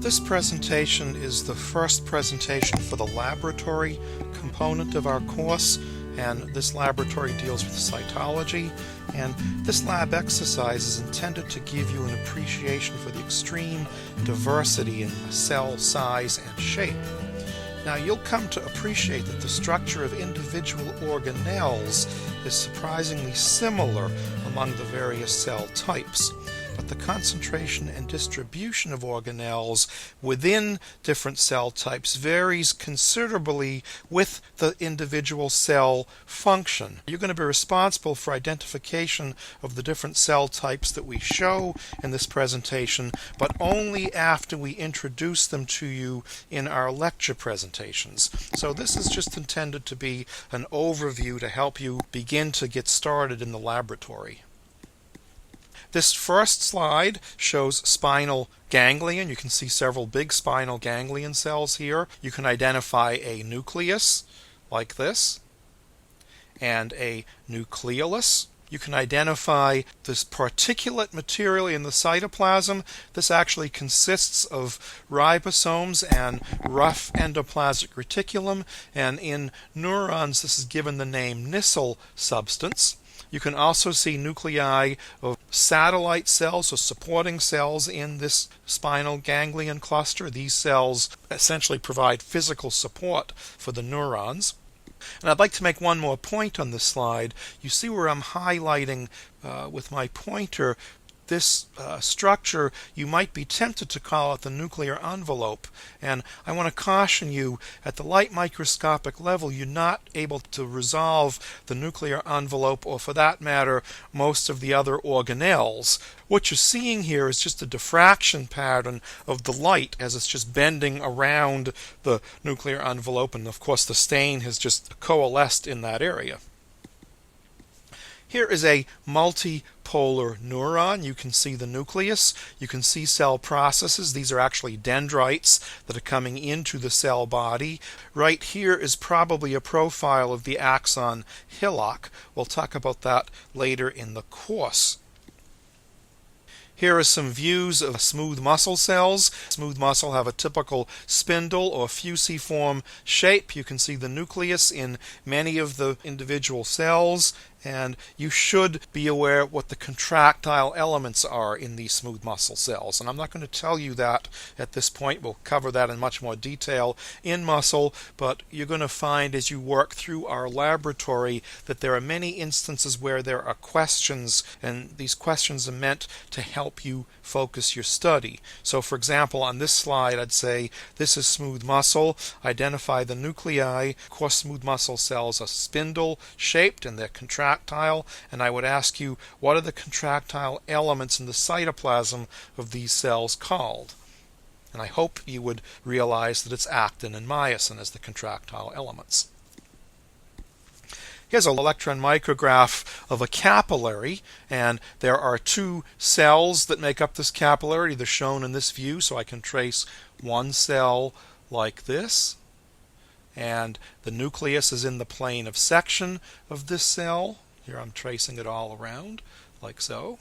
This presentation is the first presentation for the laboratory component of our course, and this laboratory deals with cytology, and this lab exercise is intended to give you an appreciation for the extreme diversity in cell size and shape. Now you'll come to appreciate that the structure of individual organelles is surprisingly similar among the various cell types. But the concentration and distribution of organelles within different cell types varies considerably with the individual cell function. You're going to be responsible for identification of the different cell types that we show in this presentation, but only after we introduce them to you in our lecture presentations. So this is just intended to be an overview to help you begin to get started in the laboratory. This first slide shows spinal ganglion. You can see several big spinal ganglion cells here. You can identify a nucleus like this and a nucleolus. You can identify this particulate material in the cytoplasm. This actually consists of ribosomes and rough endoplasmic reticulum, and in neurons this is given the name Nissl substance. You can also see nuclei of satellite cells, or supporting cells in this spinal ganglion cluster. These cells essentially provide physical support for the neurons. And I'd like to make one more point on this slide. You see where I'm highlighting with my pointer this structure. You might be tempted to call it the nuclear envelope, and I want to caution you, at the light microscopic level you're not able to resolve the nuclear envelope, or for that matter most of the other organelles. What you're seeing here is just a diffraction pattern of the light as it's just bending around the nuclear envelope, and of course the stain has just coalesced in that area. Here is a multipolar neuron. You can see the nucleus. You can see cell processes. These are actually dendrites that are coming into the cell body. Right here is probably a profile of the axon hillock. We'll talk about that later in the course. Here are some views of smooth muscle cells. Smooth muscle have a typical spindle or fusiform shape. You can see the nucleus in many of the individual cells, and you should be aware what the contractile elements are in these smooth muscle cells. And I'm not going to tell you that at this point. We'll cover that in much more detail in muscle, but you're going to find as you work through our laboratory that there are many instances where there are questions, and these questions are meant to help you focus your study. So for example, on this slide I'd say this is smooth muscle. Identify the nuclei. Of course, smooth muscle cells are spindle shaped and they're contractile, and I would ask you, what are the contractile elements in the cytoplasm of these cells called? And I hope you would realize that it's actin and myosin as the contractile elements. Here's an electron micrograph of a capillary, and there are two cells that make up this capillary. They're shown in this view, so I can trace one cell like this, and the nucleus is in the plane of section of this cell. Here I'm tracing it all around, like so.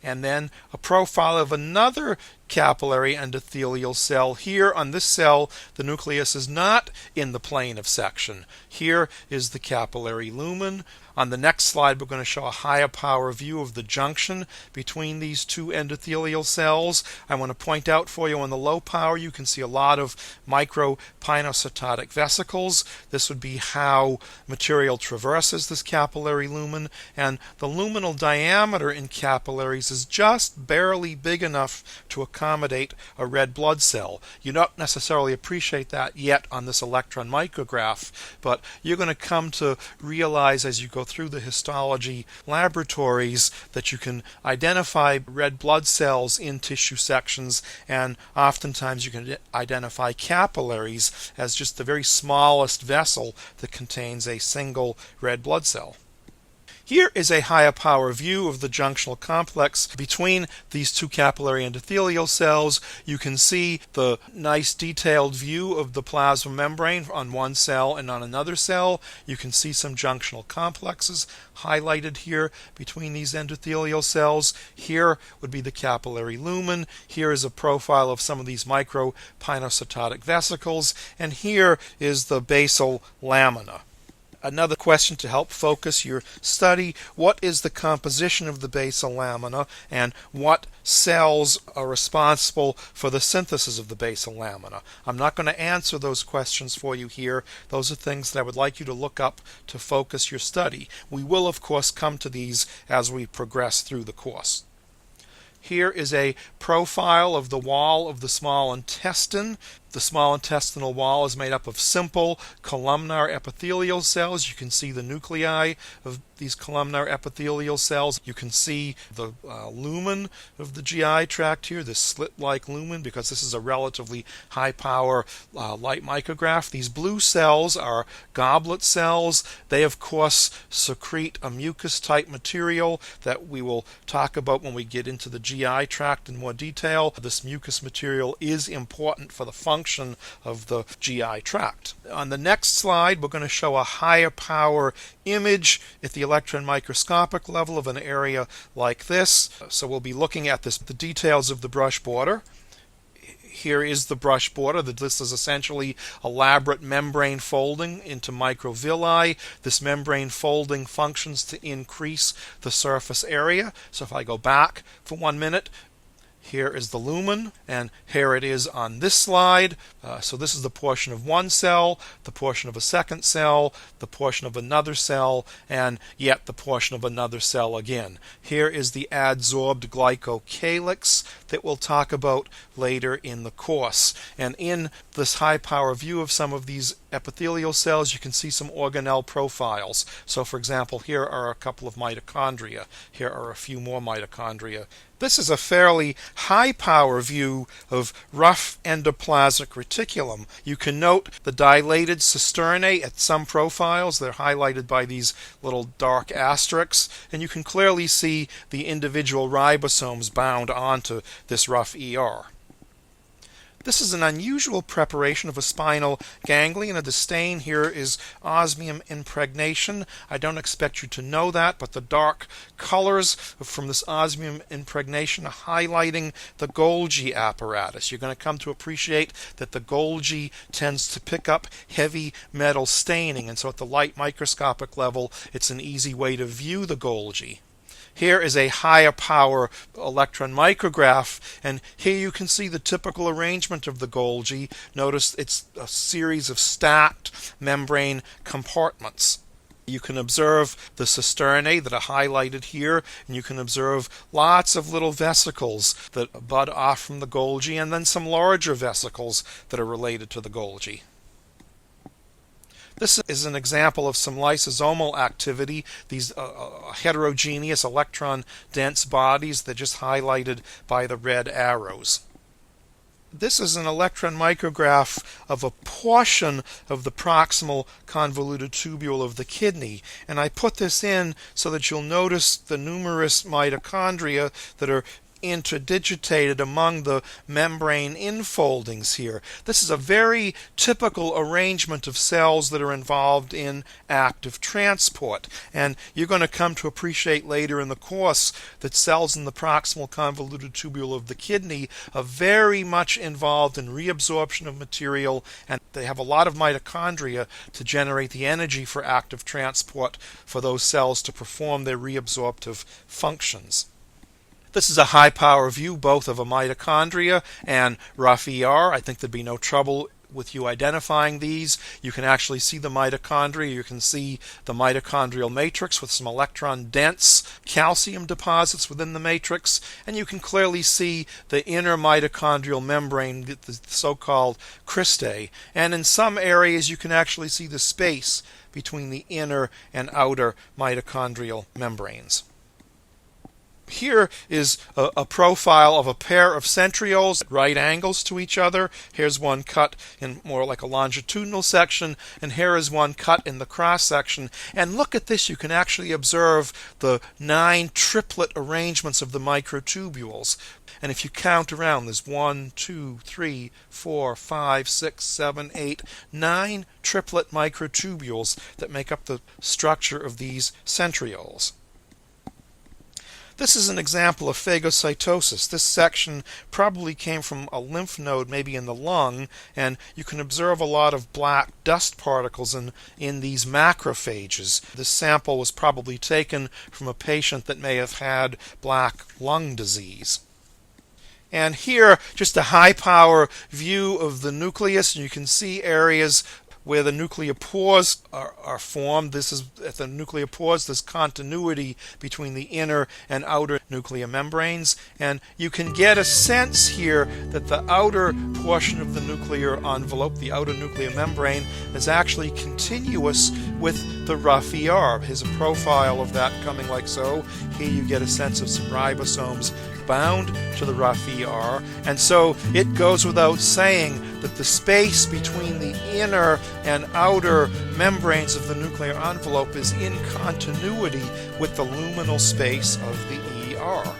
And then a profile of another capillary endothelial cell. Here on this cell, the nucleus is not in the plane of section. Here is the capillary lumen. On the next slide, we're going to show a higher power view of the junction between these two endothelial cells. I want to point out for you on the low power, you can see a lot of micropinocytotic vesicles. This would be how material traverses this capillary lumen, and the luminal diameter in capillaries is just barely big enough to accommodate a red blood cell. You don't necessarily appreciate that yet on this electron micrograph, but you're going to come to realize as you go through the histology laboratories that you can identify red blood cells in tissue sections, and oftentimes you can identify capillaries as just the very smallest vessel that contains a single red blood cell. Here is a higher power view of the junctional complex between these two capillary endothelial cells. You can see the nice detailed view of the plasma membrane on one cell and on another cell. You can see some junctional complexes highlighted here between these endothelial cells. Here would be the capillary lumen. Here is a profile of some of these micropinocytotic vesicles. And here is the basal lamina. Another question to help focus your study: what is the composition of the basal lamina, and what cells are responsible for the synthesis of the basal lamina? I'm not going to answer those questions for you here. Those are things that I would like you to look up to focus your study. We will, of course, come to these as we progress through the course. Here is a profile of the wall of the small intestine. The small intestinal wall is made up of simple columnar epithelial cells. You can see the nuclei of these columnar epithelial cells. You can see the lumen of the GI tract here, this slit-like lumen, because this is a relatively high-power light micrograph. These blue cells are goblet cells. They, of course, secrete a mucus-type material that we will talk about when we get into the GI tract in more detail. This mucus material is important for the function of the GI tract. On the next slide, we're going to show a higher power image at the electron microscopic level of an area like this. So we'll be looking at the details of the brush border. Here is the brush border. This is essentially elaborate membrane folding into microvilli. This membrane folding functions to increase the surface area. So if I go back for 1 minute, here is the lumen, and here it is on this slide. So this is the portion of one cell, the portion of a second cell, the portion of another cell, and yet the portion of another cell again. Here is the adsorbed glycocalyx that we'll talk about later in the course. And in this high power view of some of these epithelial cells, you can see some organelle profiles. So for example, here are a couple of mitochondria. Here are a few more mitochondria. This is a fairly high power view of rough endoplasmic reticulum. You can note the dilated cisternae at some profiles. They're highlighted by these little dark asterisks, and you can clearly see the individual ribosomes bound onto this rough ER. This is an unusual preparation of a spinal ganglion. The stain here is osmium impregnation. I don't expect you to know that, but the dark colors from this osmium impregnation are highlighting the Golgi apparatus. You're going to come to appreciate that the Golgi tends to pick up heavy metal staining, and so at the light microscopic level, it's an easy way to view the Golgi. Here is a higher power electron micrograph, and here you can see the typical arrangement of the Golgi. Notice it's a series of stacked membrane compartments. You can observe the cisternae that are highlighted here, and you can observe lots of little vesicles that bud off from the Golgi, and then some larger vesicles that are related to the Golgi. This is an example of some lysosomal activity, these heterogeneous electron-dense bodies that are just highlighted by the red arrows. This is an electron micrograph of a portion of the proximal convoluted tubule of the kidney, and I put this in so that you'll notice the numerous mitochondria that are interdigitated among the membrane infoldings here. This is a very typical arrangement of cells that are involved in active transport, and you're going to come to appreciate later in the course that cells in the proximal convoluted tubule of the kidney are very much involved in reabsorption of material, and they have a lot of mitochondria to generate the energy for active transport for those cells to perform their reabsorptive functions. This is a high power view both of a mitochondria and rough ER. I think there'd be no trouble with you identifying these. You can actually see the mitochondria. You can see the mitochondrial matrix with some electron-dense calcium deposits within the matrix, and you can clearly see the inner mitochondrial membrane, the so-called cristae. And in some areas you can actually see the space between the inner and outer mitochondrial membranes. Here is a profile of a pair of centrioles at right angles to each other. Here's one cut in more like a longitudinal section, and here is one cut in the cross section. And look at this, you can actually observe the 9 triplet arrangements of the microtubules. And if you count around, there's 1, 2, 3, 4, 5, 6, 7, 8, 9 triplet microtubules that make up the structure of these centrioles. This is an example of phagocytosis. This section probably came from a lymph node, maybe in the lung, and you can observe a lot of black dust particles in these macrophages. This sample was probably taken from a patient that may have had black lung disease. And here, just a high-power view of the nucleus, and you can see areas where the nuclear pores are formed. This is at the nuclear pores, there's continuity between the inner and outer nuclear membranes, and you can get a sense here that the outer portion of the nuclear envelope, the outer nuclear membrane, is actually continuous with the rough ER. Here's a profile of that coming like so. Here you get a sense of some ribosomes bound to the rough ER, and so it goes without saying that the space between the inner and outer membranes of the nuclear envelope is in continuity with the luminal space of the ER.